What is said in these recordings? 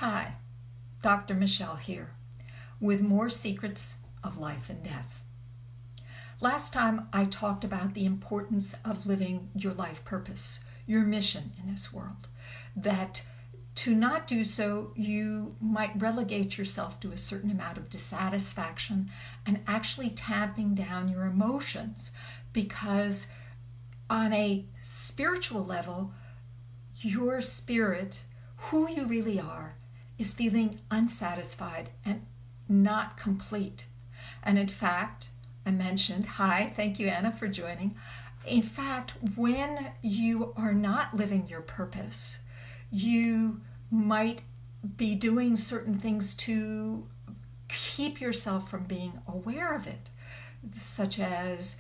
Hi, Dr. Michelle here with more secrets of life and death. Last time I talked about the importance of living your life purpose, your mission in this world, that to not do so, you might relegate yourself to a certain amount of dissatisfaction and actually tamping down your emotions, because on a spiritual level, your spirit, who you really are, is feeling unsatisfied and not complete. And in fact, I mentioned, hi, thank you, Anna, for joining. In fact, when you are not living your purpose, you might be doing certain things to keep yourself from being aware of it, such as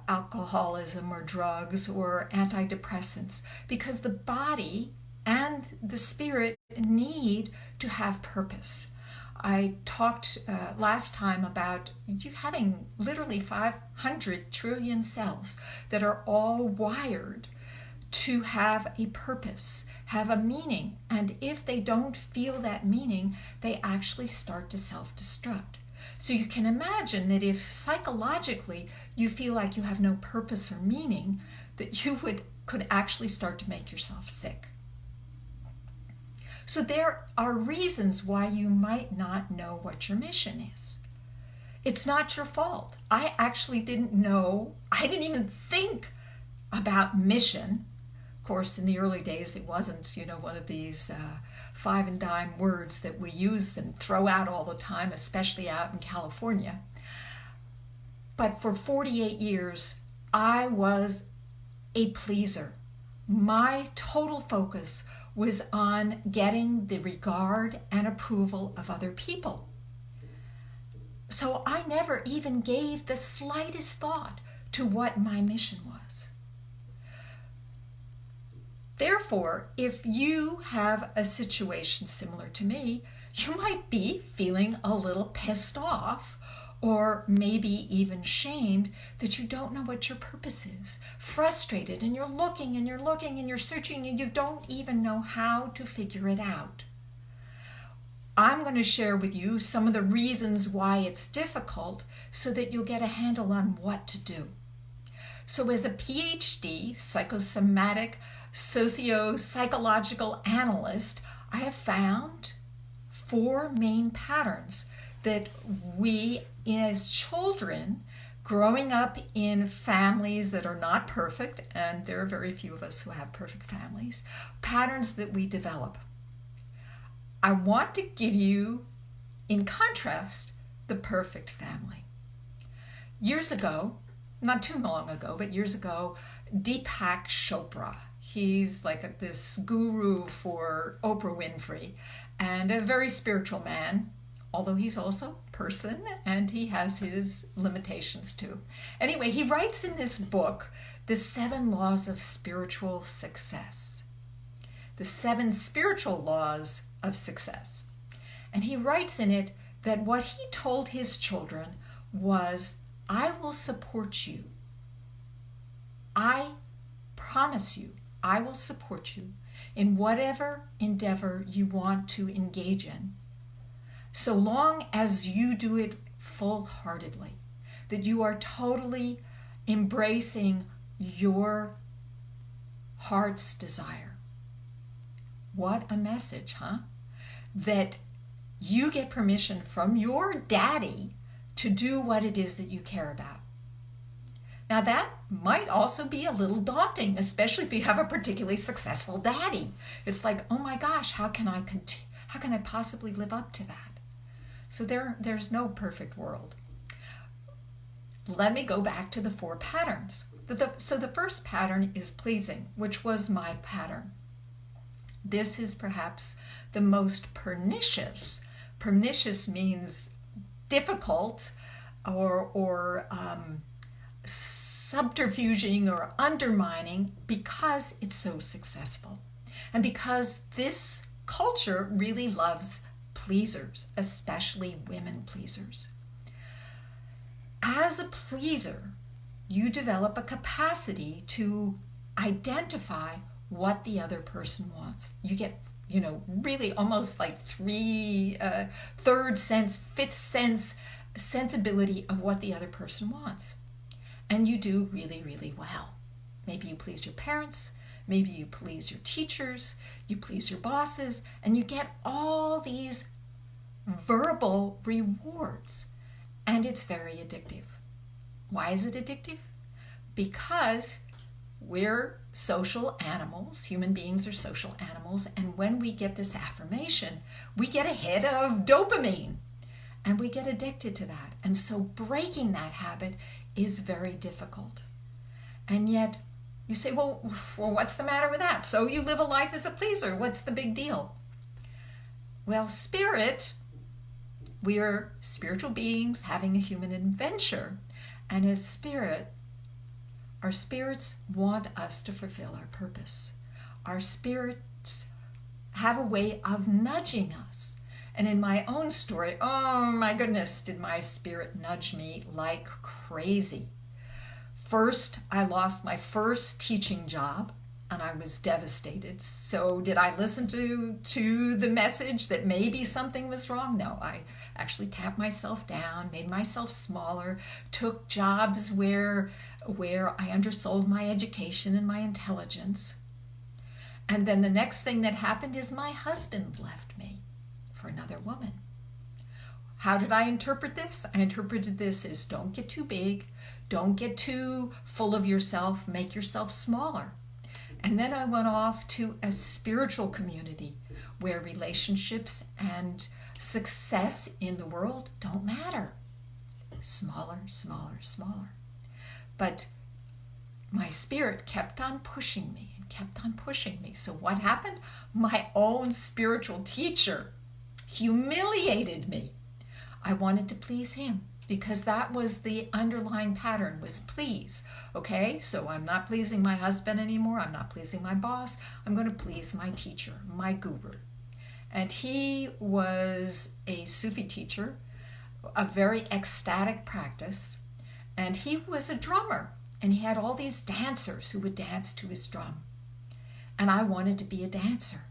alcoholism or drugs or antidepressants, because the body and the spirit need to have purpose. I talked last time about you having literally 500 trillion cells that are all wired to have a purpose, have a meaning, and if they don't feel that meaning, they actually start to self-destruct. So you can imagine that if psychologically you feel like you have no purpose or meaning, that you could actually start to make yourself sick. So there are reasons why you might not know what your mission is. It's not your fault. I actually didn't know, I didn't even think about mission. Of course, in the early days, it wasn't, one of these five and dime words that we use and throw out all the time, especially out in California. But for 48 years, I was a pleaser. My total focus was on getting the regard and approval of other people. So I never even gave the slightest thought to what my mission was. Therefore, if you have a situation similar to me, you might be feeling a little pissed off or maybe even shamed that you don't know what your purpose is, frustrated, and you're looking and you're looking and you're searching and you don't even know how to figure it out. I'm going to share with you some of the reasons why it's difficult so that you'll get a handle on what to do. So as a PhD, psychosomatic, socio-psychological analyst, I have found 4 main patterns that we as children, growing up in families that are not perfect, and there are very few of us who have perfect families, patterns that we develop. I want to give you, in contrast, the perfect family. Years ago, not too long ago, but years ago, Deepak Chopra, he's like this guru for Oprah Winfrey and a very spiritual man, although he's also a person and he has his limitations too. Anyway, he writes in this book, The 7 Laws of Spiritual Success. The 7 spiritual laws of success. And he writes in it that what he told his children was, I will support you. I promise you, I will support you in whatever endeavor you want to engage in, so long as you do it full-heartedly, that you are totally embracing your heart's desire. What a message, huh? That you get permission from your daddy to do what it is that you care about. Now that might also be a little daunting, especially if you have a particularly successful daddy. It's like, oh my gosh, how can I possibly live up to that? So there's no perfect world. Let me go back to the 4 patterns. So the first pattern is pleasing, which was my pattern. This is perhaps the most pernicious. Pernicious means difficult or subterfuging or undermining, because it's so successful. And because this culture really loves pleasers, especially women pleasers. As a pleaser, you develop a capacity to identify what the other person wants. You get really almost like third sense, fifth sense sensibility of what the other person wants. And you do really, really well. Maybe you please your parents, maybe you please your teachers, you please your bosses, and you get all these verbal rewards. And it's very addictive. Why is it addictive? Because we're social animals. Human beings are social animals. And when we get this affirmation, we get a hit of dopamine. And we get addicted to that. And so breaking that habit is very difficult. And yet you say, well, what's the matter with that? So you live a life as a pleaser. What's the big deal? Well, spirit, we're spiritual beings having a human adventure. And as spirit, our spirits want us to fulfill our purpose. Our spirits have a way of nudging us. And in my own story, oh my goodness, did my spirit nudge me like crazy. First, I lost my first teaching job and I was devastated. So did I listen to the message that maybe something was wrong? No, I actually tamped myself down, made myself smaller, took jobs where I undersold my education and my intelligence. And then the next thing that happened is my husband left me for another woman. How did I interpret this? I interpreted this as don't get too big, don't get too full of yourself, make yourself smaller. And then I went off to a spiritual community where relationships and success in the world don't matter. Smaller, smaller, smaller. But my spirit kept on pushing me and kept on pushing me. So what happened? My own spiritual teacher humiliated me. I wanted to please him because that was the underlying pattern, was please. Okay, so I'm not pleasing my husband anymore. I'm not pleasing my boss. I'm going to please my teacher, my guru. And he was a Sufi teacher, a very ecstatic practice. And he was a drummer. And he had all these dancers who would dance to his drum. And I wanted to be a dancer.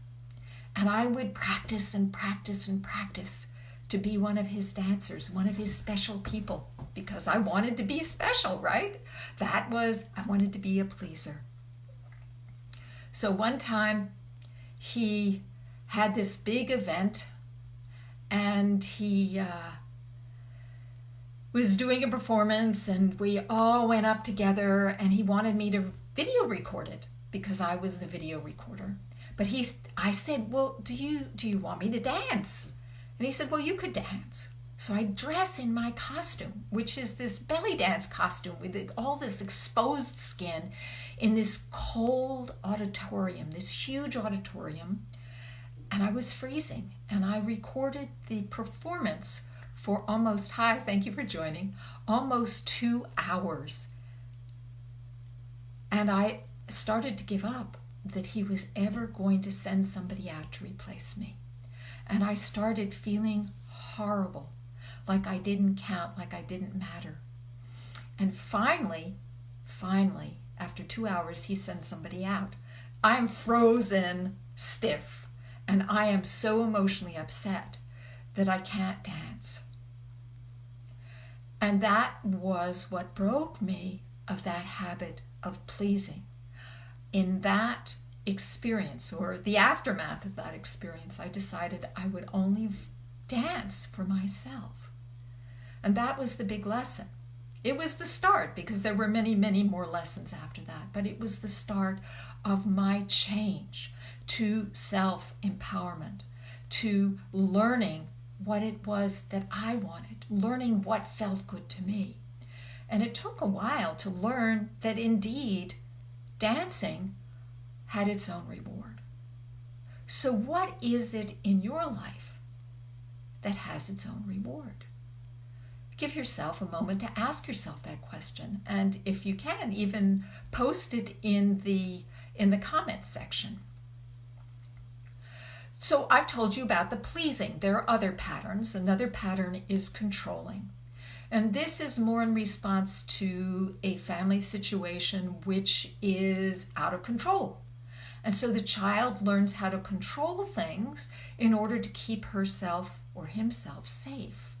And I would practice and practice and practice to be one of his dancers, one of his special people, because I wanted to be special, right? I wanted to be a pleaser. So one time he had this big event and he was doing a performance and we all went up together and he wanted me to video record it because I was the video recorder. But I said, well, do you want me to dance? And he said, well, you could dance. So I dress in my costume, which is this belly dance costume with all this exposed skin in this cold auditorium, this huge auditorium. And I was freezing. And I recorded the performance for thank you for joining, almost 2 hours. And I started to give up that he was ever going to send somebody out to replace me. And I started feeling horrible, like I didn't count, like I didn't matter. And finally, after 2 hours, he sends somebody out. I'm frozen stiff, and I am so emotionally upset that I can't dance. And that was what broke me of that habit of pleasing. In that experience, or the aftermath of that experience, I decided I would only dance for myself. And that was the big lesson. It was the start, because there were many, many more lessons after that, but it was the start of my change to self-empowerment, to learning what it was that I wanted, learning what felt good to me. And it took a while to learn that indeed dancing had its own reward. So what is it in your life that has its own reward? Give yourself a moment to ask yourself that question. And if you can, even post it in the comments section. So I've told you about the pleasing. There are other patterns. Another pattern is controlling. And this is more in response to a family situation which is out of control. And so the child learns how to control things in order to keep herself or himself safe.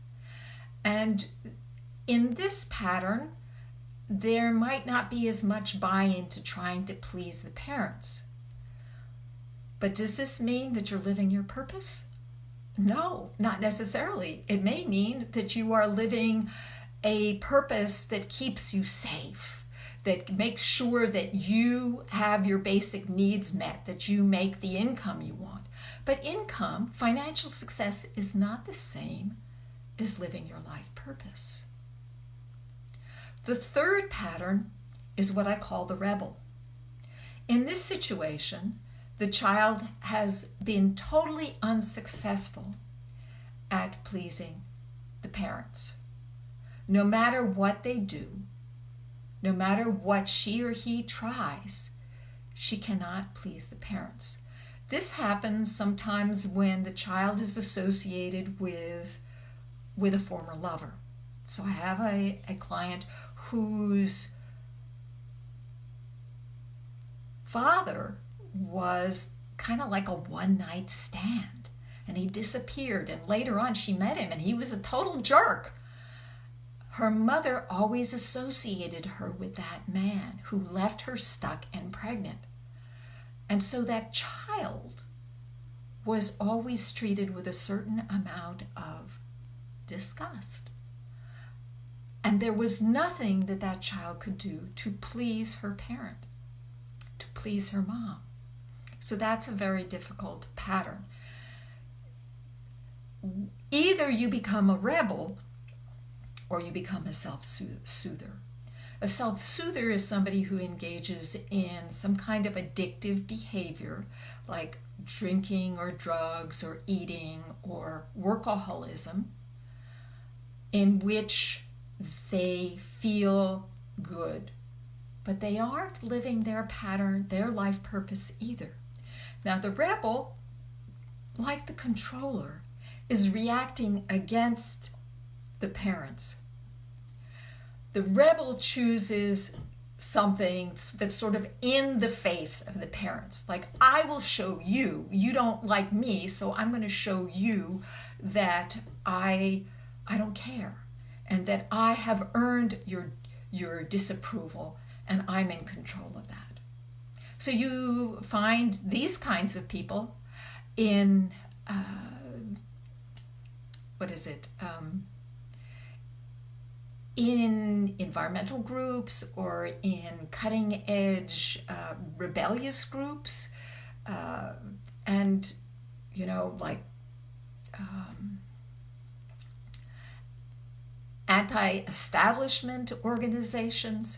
And in this pattern, there might not be as much buy-in to trying to please the parents. But does this mean that you're living your purpose? No, not necessarily. It may mean that you are living a purpose that keeps you safe, that makes sure that you have your basic needs met, that you make the income you want. But income, financial success, is not the same as living your life purpose. The third pattern is what I call the rebel. In this situation, the child has been totally unsuccessful at pleasing the parents. No matter what they do, no matter what she or he tries, she cannot please the parents. This happens sometimes when the child is associated with a former lover. So I have a client whose father was kind of like a one-night stand, and he disappeared, and later on she met him and he was a total jerk. Her mother always associated her with that man who left her stuck and pregnant. And so that child was always treated with a certain amount of disgust. And there was nothing that that child could do to please her parent, to please her mom. So that's a very difficult pattern. Either you become a rebel or you become a self-soother. A self-soother is somebody who engages in some kind of addictive behavior, like drinking or drugs or eating or workaholism, in which they feel good, but they aren't living their pattern, their life purpose either. Now, the rebel, like the controller, is reacting against the parents. The rebel chooses something that's sort of in the face of the parents. Like, I will show you, you don't like me, so I'm going to show you that I don't care, and that I have earned your disapproval, and I'm in control of that. So you find these kinds of people in, in environmental groups or in cutting edge rebellious groups, and, you know, like anti-establishment organizations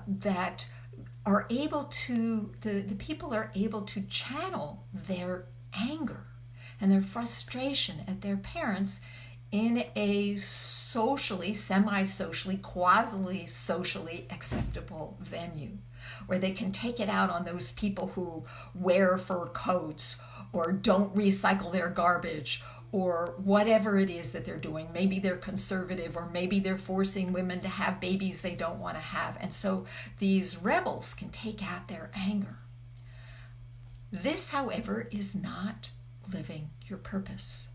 that are able to, the people are able to channel their anger and their frustration at their parents in a socially, semi-socially, quasi-socially acceptable venue, where they can take it out on those people who wear fur coats or don't recycle their garbage or whatever it is that they're doing. Maybe they're conservative, or maybe they're forcing women to have babies they don't want to have. And so these rebels can take out their anger. This, however, is not living your purpose.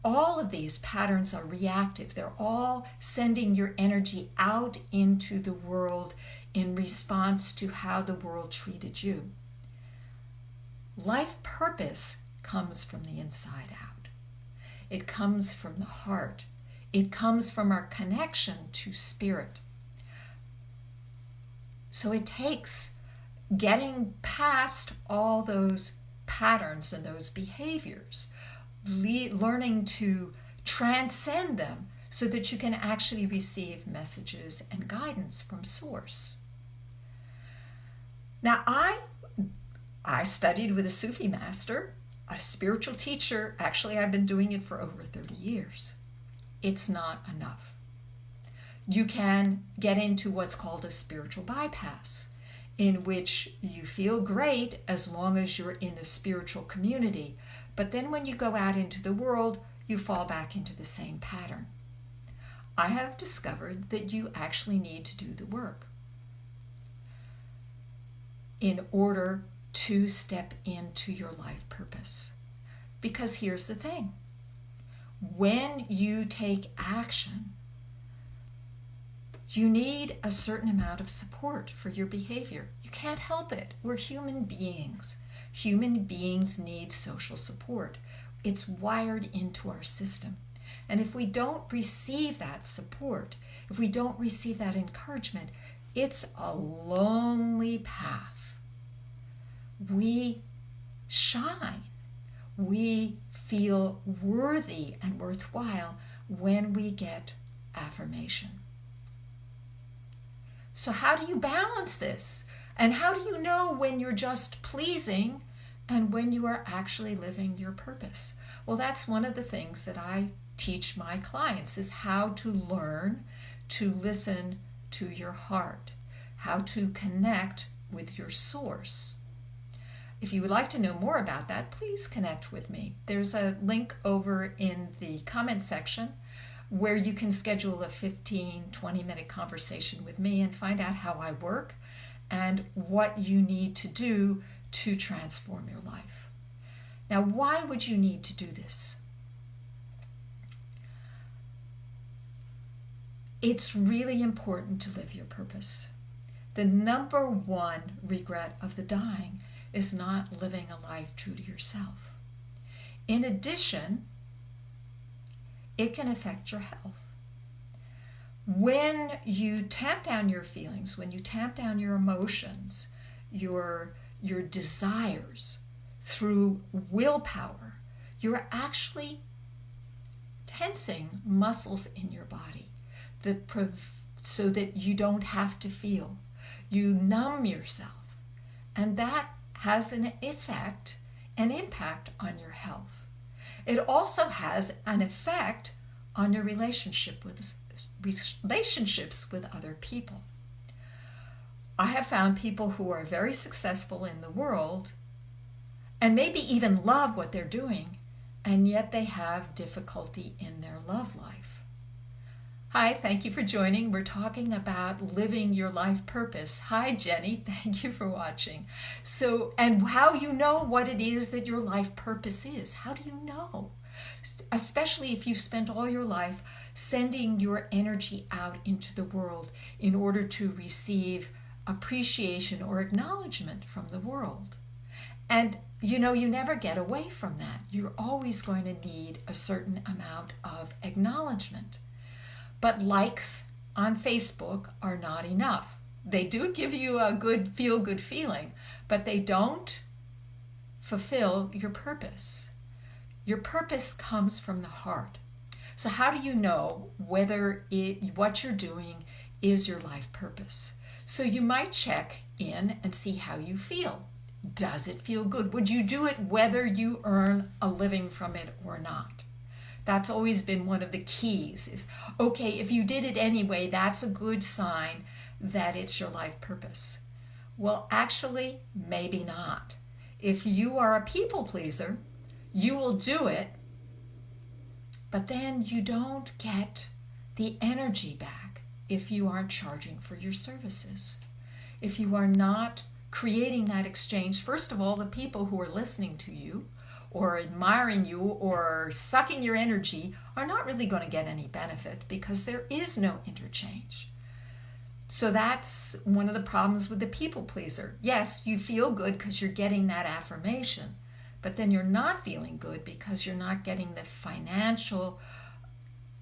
All of these patterns are reactive. They're all sending your energy out into the world in response to how the world treated you. Life purpose comes from the inside out. It comes from the heart. It comes from our connection to spirit. So it takes getting past all those patterns and those behaviors, learning to transcend them so that you can actually receive messages and guidance from Source. Now, I studied with a Sufi master, a spiritual teacher. Actually, I've been doing it for over 30 years. It's not enough. You can get into what's called a spiritual bypass, in which you feel great as long as you're in the spiritual community. But then when you go out into the world, you fall back into the same pattern. I have discovered that you actually need to do the work in order to step into your life purpose. Because here's the thing. When you take action, you need a certain amount of support for your behavior. You can't help it. We're human beings. Human beings need social support. It's wired into our system. And if we don't receive that support, if we don't receive that encouragement, it's a lonely path. We shine. We feel worthy and worthwhile when we get affirmation. So how do you balance this? And how do you know when you're just pleasing and when you are actually living your purpose? Well, that's one of the things that I teach my clients, is how to learn to listen to your heart, how to connect with your source. If you would like to know more about that, please connect with me. There's a link over in the comment section where you can schedule a 15, 20-minute conversation with me and find out how I work and what you need to do to transform your life. Now, why would you need to do this? It's really important to live your purpose. The number one regret of the dying is not living a life true to yourself. In addition, it can affect your health. When you tamp down your feelings, when you tamp down your emotions, your desires through willpower, you're actually tensing muscles in your body so that you don't have to feel. You numb yourself, and that has an effect, an impact on your health. It also has an effect on your relationships with other people. I have found people who are very successful in the world and maybe even love what they're doing, and yet they have difficulty in their love life. Hi, thank you for joining. We're talking about living your life purpose. Hi, Jenny. Thank you for watching. And how you know what it is that your life purpose is. How do you know? Especially if you've spent all your life sending your energy out into the world in order to receive appreciation or acknowledgement from the world. And you never get away from that. You're always going to need a certain amount of acknowledgement. But likes on Facebook are not enough. They do give you a good feel-good feeling, but they don't fulfill your purpose. Your purpose comes from the heart. So how do you know whether what you're doing is your life purpose? So you might check in and see how you feel. Does it feel good? Would you do it whether you earn a living from it or not? That's always been one of the keys is, okay, if you did it anyway, that's a good sign that it's your life purpose. Well, actually, maybe not. If you are a people pleaser, you will do it, but then you don't get the energy back if you aren't charging for your services. If you are not creating that exchange, first of all, the people who are listening to you or admiring you or sucking your energy are not really going to get any benefit because there is no interchange. So that's one of the problems with the people pleaser. Yes, you feel good because you're getting that affirmation, but then you're not feeling good because you're not getting the financial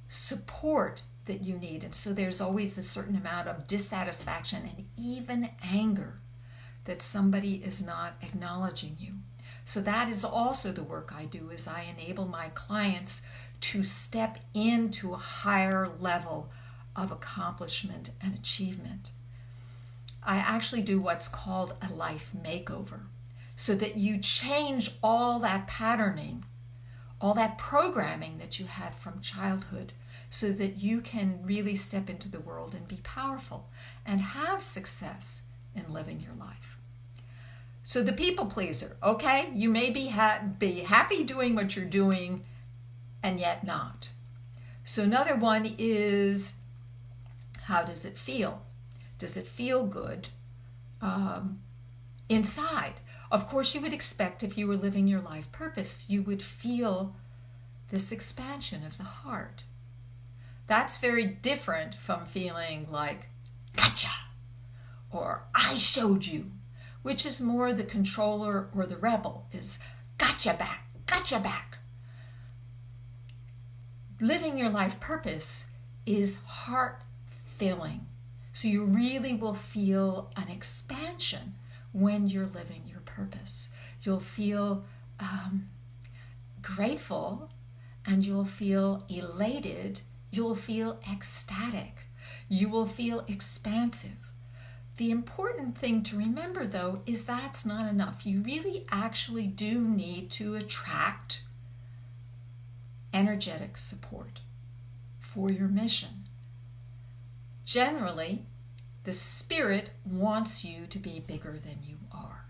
support that you need. And so there's always a certain amount of dissatisfaction and even anger that somebody is not acknowledging you. So that is also the work I do, is I enable my clients to step into a higher level of accomplishment and achievement. I actually do what's called a life makeover, so that you change all that patterning, all that programming that you had from childhood, so that you can really step into the world and be powerful and have success in living your life. So the people pleaser, okay, you may be happy doing what you're doing and yet not. So another one is, how does it feel? Does it feel good inside? Of course, you would expect if you were living your life purpose, you would feel this expansion of the heart. That's very different from feeling like, gotcha, or I showed you, which is more the controller or the rebel, is gotcha back, gotcha back. Living your life purpose is heart-filling. So you really will feel an expansion when you're living your purpose. You'll feel grateful, and you'll feel elated. You'll feel ecstatic. You will feel expansive. The important thing to remember, though, is that's not enough. You really actually do need to attract energetic support for your mission. Generally, the spirit wants you to be bigger than you are.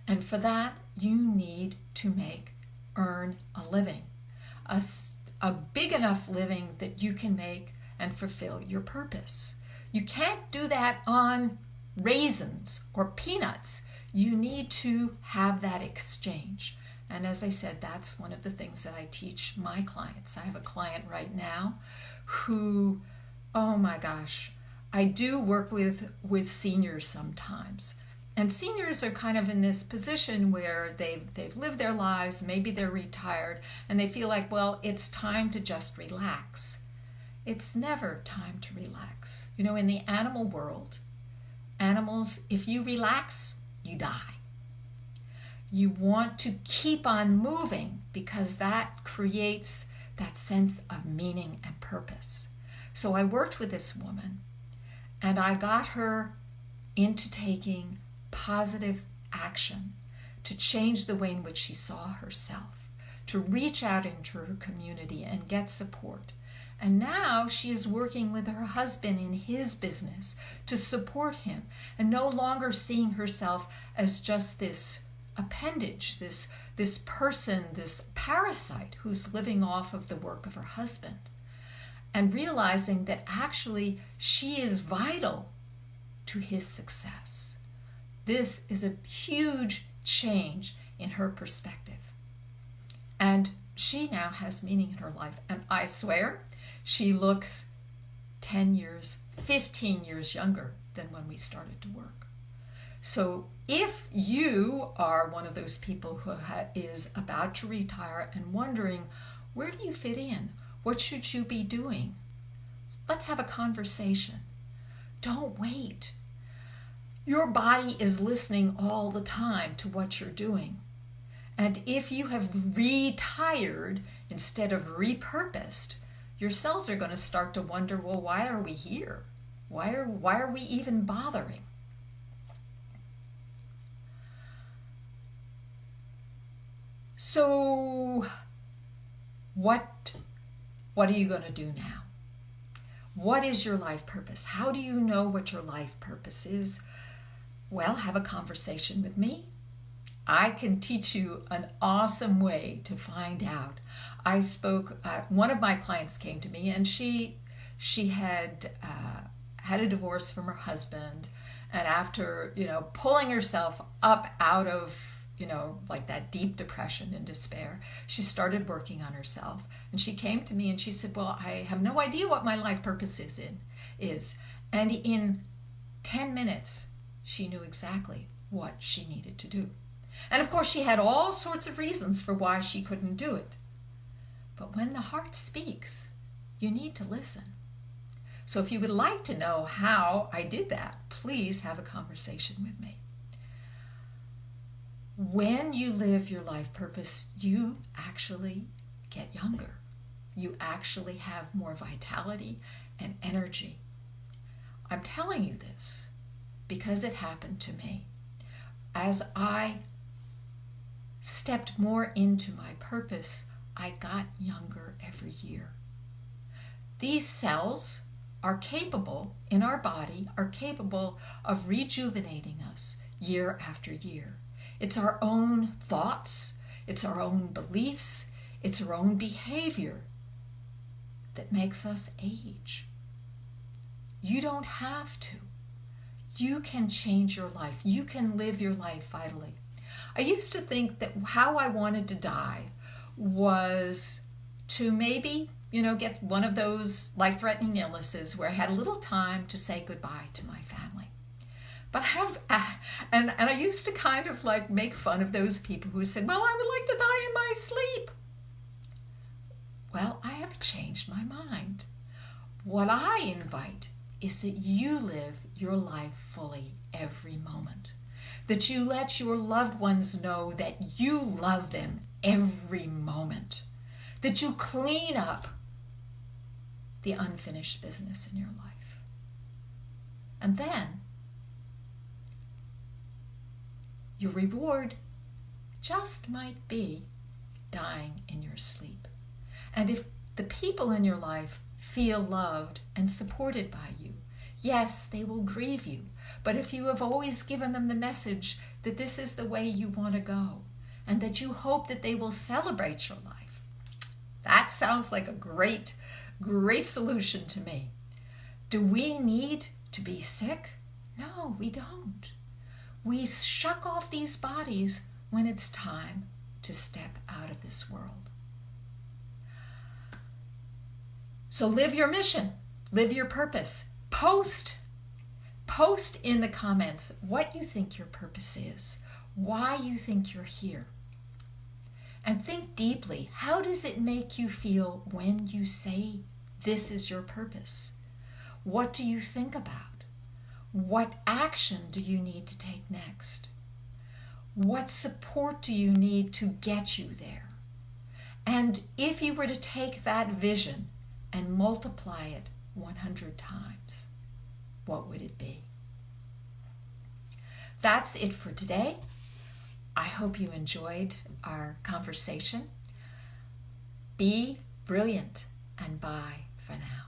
And for that, you need to earn a living, a big enough living that you can make and fulfill your purpose. You can't do that on raisins or peanuts. You need to have that exchange. And as I said, that's one of the things that I teach my clients. I have a client right now who, oh my gosh, I do work with seniors sometimes. And seniors are kind of in this position where they've lived their lives, maybe they're retired, and they feel like, well, it's time to just relax. It's never time to relax. You know, in the animal world, animals, if you relax, you die. You want to keep on moving because that creates that sense of meaning and purpose. So I worked with this woman, and I got her into taking positive action to change the way in which she saw herself, to reach out into her community and get support. And now she is working with her husband in his business to support him, and no longer seeing herself as just this appendage, this person, this parasite who's living off of the work of her husband, and realizing that actually she is vital to his success. This is a huge change in her perspective. And she now has meaning in her life. And I swear, she looks 10 years, 15 years younger than when we started to work. So if you are one of those people who is about to retire and wondering, where do you fit in? What should you be doing? Let's have a conversation. Don't wait. Your body is listening all the time to what you're doing. And if you have retired instead of repurposed, your cells are going to start to wonder, well, why are we here? Why are we even bothering? So what are you going to do now? What is your life purpose? How do you know what your life purpose is? Well, have a conversation with me. I can teach you an awesome way to find out. I spoke, one of my clients came to me, and she had had a divorce from her husband, and after, pulling herself up out of, like that deep depression and despair, she started working on herself. And she came to me and she said, well, I have no idea what my life purpose is. And in 10 minutes, she knew exactly what she needed to do. And of course, she had all sorts of reasons for why she couldn't do it. But when the heart speaks, you need to listen. So if you would like to know how I did that, please have a conversation with me. When you live your life purpose, you actually get younger. You actually have more vitality and energy. I'm telling you this because it happened to me. As I stepped more into my purpose, I got younger every year. These cells are capable, in our body, are capable of rejuvenating us year after year. It's our own thoughts, it's our own beliefs, it's our own behavior that makes us age. You don't have to. You can change your life. You can live your life vitally. I used to think that how I wanted to die was to maybe, get one of those life-threatening illnesses where I had a little time to say goodbye to my family. But and I used to kind of like make fun of those people who said, well, I would like to die in my sleep. Well, I have changed my mind. What I invite is that you live your life fully every moment. That you let your loved ones know that you love them every moment. That you clean up the unfinished business in your life. And then your reward just might be dying in your sleep. And if the people in your life feel loved and supported by you, yes, they will grieve you. But if you have always given them the message that this is the way you want to go, and that you hope that they will celebrate your life, that sounds like a great, great solution to me. Do we need to be sick? No, we don't. We shuck off these bodies when it's time to step out of this world. So live your mission, live your purpose. Post in the comments what you think your purpose is, why you think you're here. And think deeply, how does it make you feel when you say this is your purpose? What do you think about? What action do you need to take next? What support do you need to get you there? And if you were to take that vision and multiply it 100 times, what would it be? That's it for today. I hope you enjoyed our conversation. Be brilliant and bye for now.